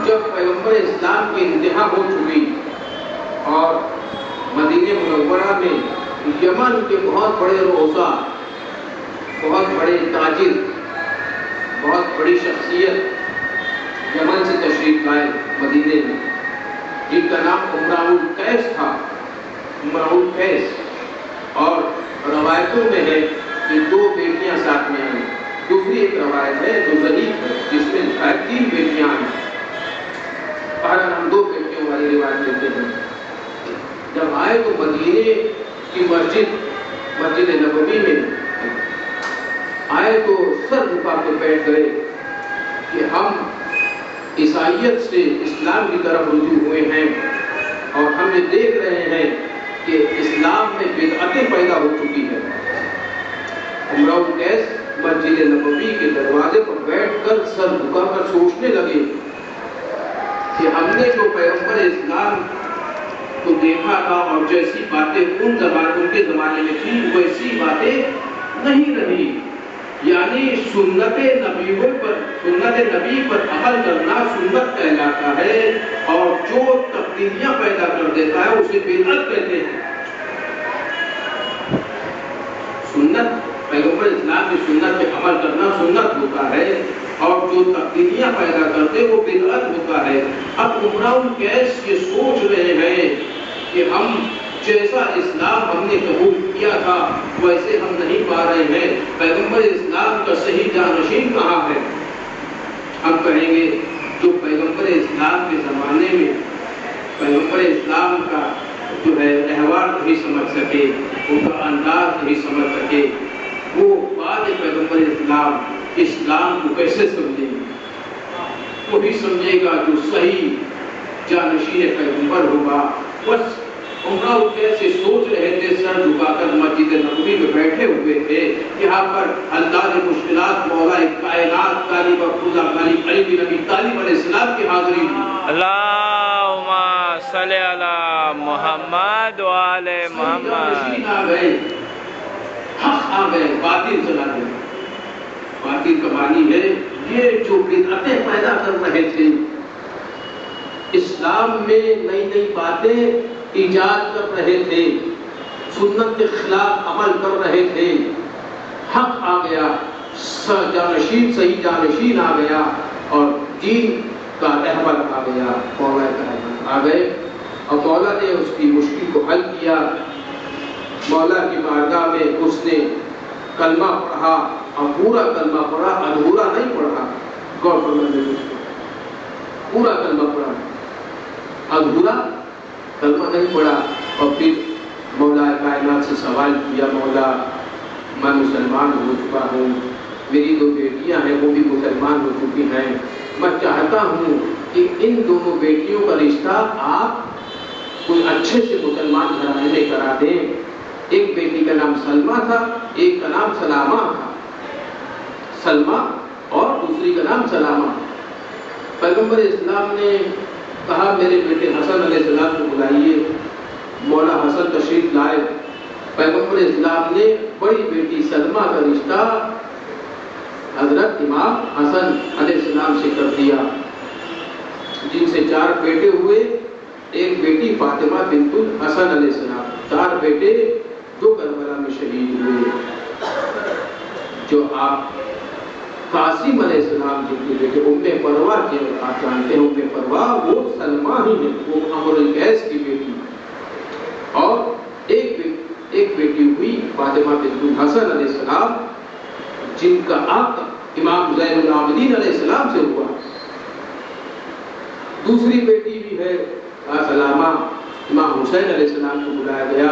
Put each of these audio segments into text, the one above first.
جب پیغمبر اسلام کی انتہا ہو چکی اور مدینہ منورہ میں یمن کے بہت بڑے روزہ، بہت بڑے تاجر، بہت بڑی شخصیت یمن سے تشریف لائے مدینے میں، جن کا نام امراء القیس تھا، امراء القیس، اور روایتوں میں ہے کہ 2 بیٹیاں ساتھ میں آئیں۔ دوسری ایک روایت ہے جو ضعیف ہے جس میں 3 بیٹیاں آئیں۔ بہرحال ہم 2 بیٹیوں والی روایت لیتے ہیں۔ جب آئے تو مدینے کی مسجد نبوی میں آئے تو سر جھکا کے بیٹھ گئے کہ ہم عیسائیت سے اسلام کی طرف رجوع ہوئے ہیں اور ہم یہ دیکھ رہے ہیں کہ اسلام میں بدعتیں پیدا ہو چکی ہے۔ امراء القیس مسجد نبوی کے دروازے پر بیٹھ کر سر جھکا کر سوچنے لگے کہ ہم نے جو پیغمبر اسلام کو دیکھا تھا اور جیسی باتیں ان کے زمانے میں تھی ویسی باتیں نہیں رہی، یعنی سنت نبی پر عمل کرنا سنت کہلاتا ہے اور جو تبدیلیاں پیدا کر دیتا ہے اسے بدعت کہتے ہیں۔ سنت، پیغمبر اسلام کی سنت پہ عمل کرنا سنت ہوتا ہے اور جو تبدیلیاں پیدا کرتے وہ بدعت ہوتا ہے۔ اب امراء القیس یہ سوچ رہے ہیں کہ ہم جیسا اسلام ہم نے قبول کیا تھا ویسے ہم نہیں پا رہے ہیں، پیغمبر اسلام کا صحیح جانشین کہاں ہے؟ ہم کہیں گے جو پیغمبر اسلام کے زمانے میں پیغمبر اسلام کا جو ہے احوال نہیں سمجھ سکے، ان کا انداز نہیں سمجھ سکے، وہ بعد پیغمبر اسلام کو کیسے سمجھیں گے؟ وہی سمجھے گا جو صحیح جانشین پیغمبر ہوگا۔ بس امراء القیس سے سوچ رہے تھے، سر جھکا کر مسجد نبوی میں بیٹھے ہوئے تھے، یہاں پر اللہ نے مشکلات مولا کائنات طالب علی بن ابی طالب علیہ السلام کی حاضری دی۔ اللہم صلی علی محمد و آل محمد۔ آ گئے، حق آ گئے، باطل چلا گیا۔ باطل کا معنی ہے یہ جو بدعتیں پیدا کر رہے تھے، اسلام میں نئی نئی باتیں ایجاد کر رہے تھے، سنت کے خلاف عمل کر رہے تھے، حق آ گیا، صحیح جانشین آ گیا اور دین کا رہبر آ گیا، مولا کا رہبر آ گئے اور مولا نے اس کی مشکل کو حل کیا۔ مولا کی بارگاہ میں اس نے کلمہ پڑھا اور پورا کلمہ پڑھا، ادھورا نہیں پڑھا، غور فرمائیے، پورا کلمہ پڑھا، ادھورا کلمہ نہیں پڑھا۔ اور پھر مولا کائنات سے سوال کیا، مولا میں مسلمان ہو چکا ہوں، میری 2 بیٹیاں ہیں وہ بھی مسلمان ہو چکی ہیں، میں چاہتا ہوں کہ ان دونوں بیٹیوں کا رشتہ آپ کوئی اچھے سے مسلمان گھرانے میں کرا دیں۔ ایک بیٹی کا نام سلمہ تھا، ایک کا نام سلامہ تھا، سلمہ اور دوسری کا نام سلامہ۔ پیغمبر اسلام نے کہا میرے بیٹے حسن علیہ السلام کو بلائیے، مولا حسن تشریف لائے۔ پیغمبر اسلام نے بڑی بیٹی سلمہ کا رشتہ حضرت امام حسن علیہ السلام سے کر دیا، جن سے 4 بیٹے ہوئے، ایک بیٹی فاطمہ بنت الحسن علیہ السلام۔ 4 بیٹے جو کربلا میں شہید ہوئے، جو آپ قاسم علیہ السلام جن کے بیٹے ام پروا کے آپ جانتے ہیں، ام پروا وہ سلمہ ہی ہے، وہ عمرو القیس کی بیٹی، اور ایک بیٹی ہوئی فاطمہ بنت الحسن علیہ السلام جن کا عقد امام زین العابدین علیہ السلام سے ہوا۔ دوسری بیٹی بھی ہے سلامہ، امام حسین علیہ السلام کو بلایا گیا،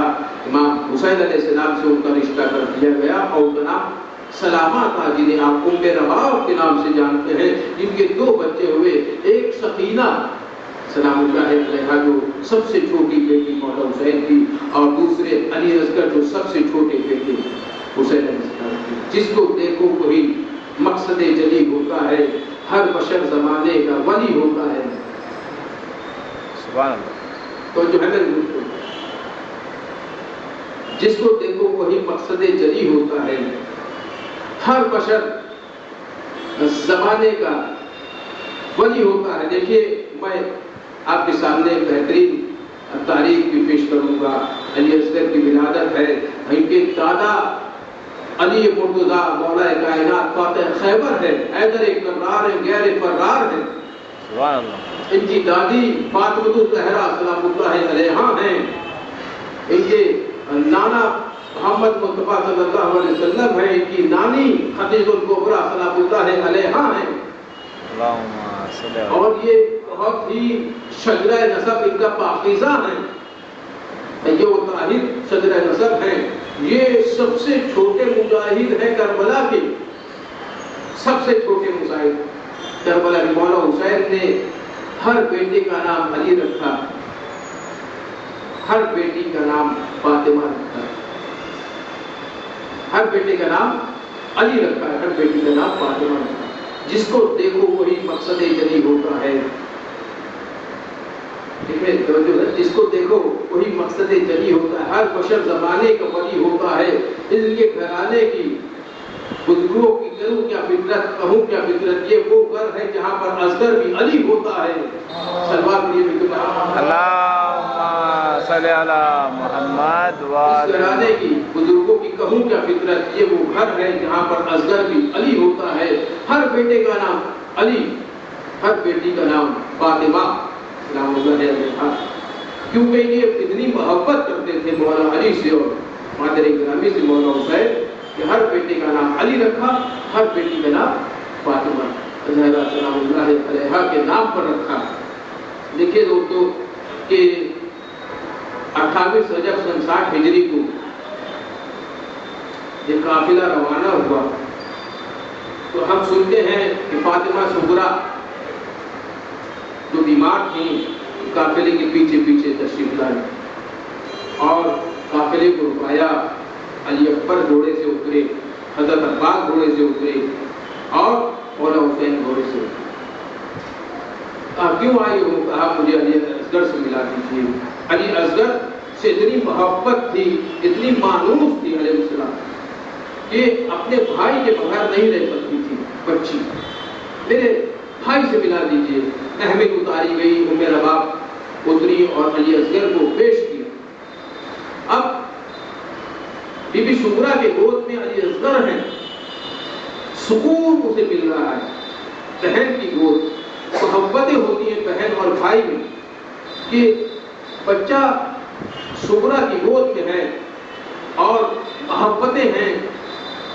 امام حسین علیہ السلام سے ان کا رشتہ کر دیا گیا اور ان کا نام سلامہ تھا، جنہیں آپ ام رباب کے نام سے جانتے ہیں، جن کے 2 بچے ہوئے، ایک سکینہ سلام اللہ علیہا جو سب سے چھوٹی بیٹی مولا حسین کی، اور دوسرے علی اصغر جو سب سے چھوٹے بیٹے حسین علیہ السلام کی۔ جس کو دیکھو وہی مقصد جلی ہوتا ہے، ہر بشر زمانے کا ولی ہوتا ہے۔ سبحان اللہ۔ تو جو ہے نا، جس کو دیکھو وہی مقصد جلی ہوتا ہے، ہر بشر زمانے کا ولی ہوتا ہے۔ دیکھیے میں آپ کے سامنے بہترین تاریخ بھی پیش کروں گا۔ علی اصغر کی ولادت ہے، ان کے دادا علی مرتضیٰ مولا کائنات فاتح خیبر ہے، حیدر کرار ہے، غیر فرار ہے۔ سبحان اللہ۔ ان کی دادی فاطمہ الزہرا سلام اللہ علیہا ہیں، ان کے نانا محمد مصطفیٰ صلی اللہ علیہ وسلم ہیں، ان کی نانی خدیجہ الکبریٰ سلام اللہ علیہا ہیں، اور یہ بہت ہی شجرہ نسب ان کا پاکیزہ ہے، یہ وہ طاہر شجرہ نسب ہیں۔ یہ سب سے چھوٹے مجاہد ہیں کربلا کے، سب سے چھوٹے مجاہد کربلا کے۔ مولا حسین نے ہر بیٹے کا نام علی رکھا، ہر بیٹی کا نام فاطمہ رکھا، ہر بیٹے کا نام علی رکھا ہے، ہر بیٹی کا نام فاطمہ رکھا۔ جس کو دیکھو وہی مقصد جلی ہوتا ہے، جس کو دیکھو وہی مقصد جلی ہوتا ہے، ہر بشر زمانے کا ولی ہوتا ہے۔ ان کے گھرانے کی بزرگوں کی کروں کیا فطرت، کہوں کیا فطرت، یہ وہ گھر ہے جہاں پر اصغر بھی علی ہوتا ہے۔ صلوات اللہم صلی علی محمد اس گھرانے کی بزرگوں کی کہوں کیا فطرت، یہ وہ گھر ہے جہاں پر اصغر بھی علی ہوتا ہے۔ ہر بیٹے کا نام علی، ہر بیٹی کا نام فاطمہ سلام اللہ علیہا، کیونکہ یہ اتنی محبت کرتے تھے مولا علی سے اور مادر گرامی سے مولا حسین کہ ہر بیٹے کا نام علی رکھا، ہر بیٹی کا نام فاطمہ زہرا سلام اللہ علیہا کے نام پر رکھا۔ دیکھیے دوستو کہ 28 رجب سن 60 ہجری کو یہ قافلہ روانہ ہوا تو ہم سنتے ہیں کہ فاطمہ صغریٰ جو بیمار تھیں قافلے کے پیچھے پیچھے تشریف لائی اور قافلے کو رکایا۔ علی اکبر گھوڑے سے اترے، حضرت عباس گھوڑے سے اترے اور مولا حسین گھوڑے سے اترے۔ کیوں آئی ہو؟ کہا مجھے علی اصغر سے ملا دیجیے۔ علی اصغر سے اتنی محبت تھی، اتنی مانوس تھی علیہ السلام کہ اپنے بھائی کے بغیر نہیں رہ سکتی تھی بچی، میرے بھائی سے ملا دیجیے۔ احمد اتاری گئی، ام رباب اتری اور علی اصغر کو پیش کیا۔ اب بی بی شغرا کے گود میں علی اصغر ہیں، سکون اسے مل رہا ہے، بہن کی گود۔ محبتیں ہوتی ہیں بہن اور بھائی میں کہ بچہ شغرا کی گود میں ہے اور محبتیں ہیں،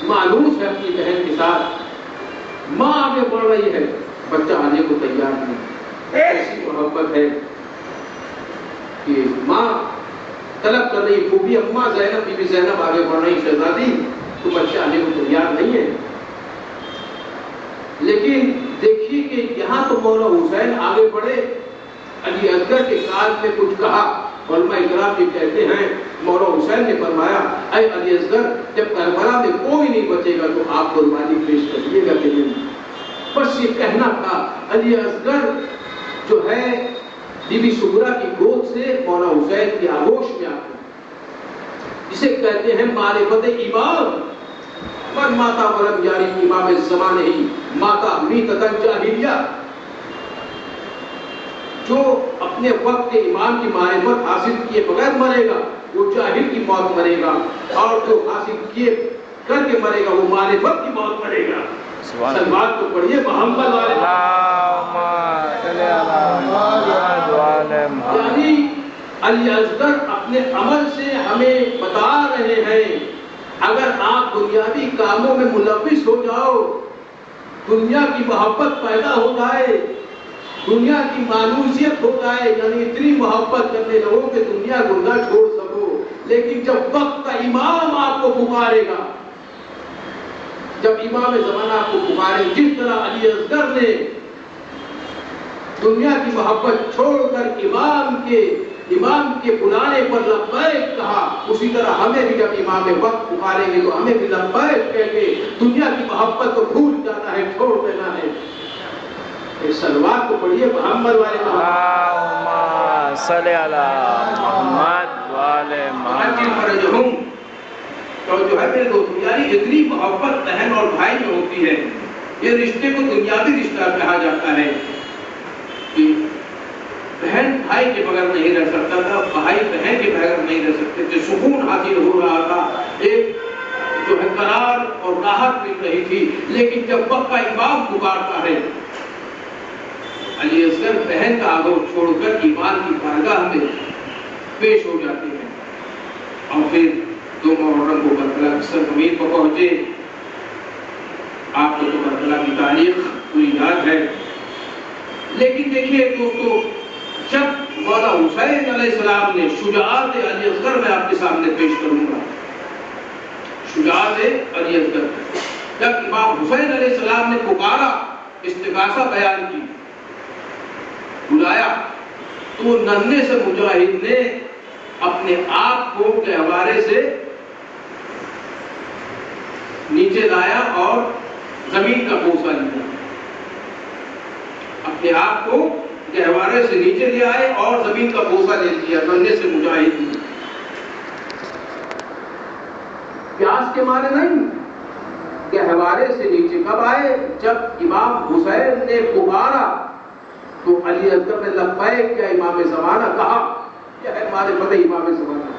مانوس ہے اپنی بہن کے ساتھ، ماں آگے بڑھ رہی ہے، بچہ آنے کو تیار نہیں۔ ایسی محبت ہے کہ ماں طلب کر رہی، پھوپھی اماں زینب، بی بی زینب آگے بڑھ رہی شہزادی، تو بچہ آنے کو تیار نہیں ہے۔ لیکن دیکھیے کہ یہاں تو مولا حسین آگے بڑھے، علی اصغر کے کال میں کچھ کہا۔ علماء اکرام بھی کہتے ہیں مولا حسین نے فرمایا، اے علی اصغر، جب کربلا میں کوئی نہیں بچے گا تو آپ قربانی پیش کریے گا کہ نہیں؟ بس یہ کہنا تھا۔ علی اصغر جو ہے بی بی شغرا کی گود سے مولا حسین کی آغوش میں آتے ہیں، جسے کہتے ہیں معرفت امام، من ماتا ولم یاری امام زمانے ہی ماتا میتتن جاہلیہ، جو اپنے وقت کے امام کی معرفت حاصل کیے بغیر مرے گا وہ جاہل کی موت مرے گا، اور جو حاصل کیے کر کے مرے گا وہ معرفت کی موت مرے گا۔ سلوات کو پڑھیے محمد والے یعنی علی اصغر اپنے عمل سے ہمیں بتا رہے ہیں اگر آپ دنیاوی کاموں میں ملوث ہو جاؤ، دنیا کی محبت پیدا ہو جائے، دنیا کی مانوسیت ہو جائے، یعنی اتنی محبت کرنے لگو کہ دنیا کو نہ چھوڑ سکو، لیکن جب وقت کا امام آپ کو پکارے گا، جب امام زمانہ آپ کو پکارے، جس طرح علی اصغر نے دنیا کی محبت چھوڑ کر امام کے بلانے پر لبیک کہا، اسی طرح ہمیں بھی جب امام وقت پکاریں گے تو ہمیں بھی لبیک کہہ کے دنیا کی محبت کو بھول جانا ہے، چھوڑ دینا ہے۔ اس سلوات کو پڑھیے محمد والے اللہم صلی علی محمد والے محمد۔ تو جو ہے میرے دوست یعنی اتنی محبت بہن اور بھائی میں ہوتی ہے، یہ رشتے کو دنیاوی رشتہ کہا جاتا ہے کہ بہن بھائی کے بغیر نہیں رہ سکتا تھا، بھائی بہن کے بغیر نہیں رہ سکتے تھے، سکون حاصل ہو رہا تھا، ایک جو ہے قرار اور راحت مل رہی تھی، لیکن جب وقت کا امام پکارتا ہے، علی اصغر بہن کا آگے چھوڑ کر ایمان کی بارگاہ میں پیش ہو جاتے ہیں، اور پھر 2 محرم کو کربلا کی سرزمین پر پہنچے۔ آپ کو تو کربلا کی تاریخ پوری یاد ہے، لیکن دیکھیے دوستو، جب مولا حسین علیہ السلام نے شجاعت علی اصغر میں آپ کے سامنے پیش کروں گا، شجاعت علی اصغر، جب امام حسین علیہ السلام نے پکارا، استغاثہ بیان کی، بلایا، تو ننھے سے مجاہد نے اپنے آپ کو گہوارے سے نیچے لایا اور زمین کا بوسہ لیا، اپنے آپ کو گہوارے سے نیچے لے آئے اور زمین کا بوسہ لے لیا، ننھے سے مجاہد نے۔ پیاس کے مارے نہیں، گہوارے سے نیچے کب آئے؟ جب امام حسین نے پکارا تو علی اصغر نے لبیک کیا امام زمانہ کہا، کیا ہے معرفت امام زمانہ،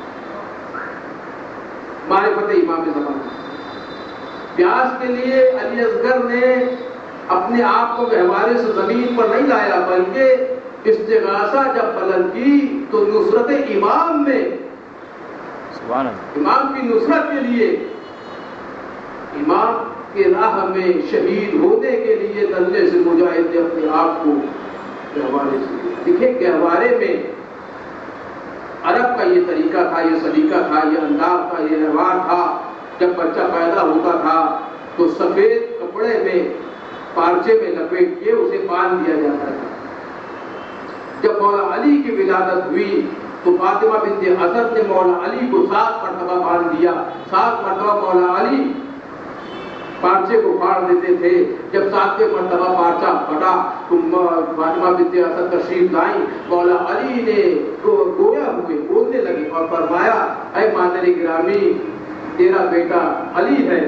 معرفت امام زمانہ۔ پیاس کے لیے علی اصغر نے اپنے آپ کو گہوارے سے زمین پر نہیں لایا، بلکہ استغاثہ جب بلند کی تو نصرت امام میں، امام کی نصرت کے لیے، امام کے راہ میں شہید ہونے کے لیے ننھے سے مجاہد نے اپنے آپ کو گہوارے سے، دیکھیں گہوارے میں عرب کا یہ طریقہ تھا، یہ سلیقہ تھا، یہ انداز تھا، یہ رواج تھا، جب بچہ پیدا ہوتا تھا تو سفید کپڑے میں پارچے میں لپیٹ کے اسے باندھ دیا جاتا تھا۔ جب مولا علی کی ولادت ہوئی تو فاطمہ بنت اسد نے مولا علی کو 7 مرتبہ باندھ دیا، 7 مرتبہ مولا علی پارچے کو پھاڑ دیتے تھے، جب 7ویں مرتبہ پارچہ پھٹا تو فاطمہ بنت اسد تشریف لائیں، مولا علی نے گویا ہوئے بولنے لگے اور فرمایا، اے مادر گرامی، تیرا بیٹا علی ہے،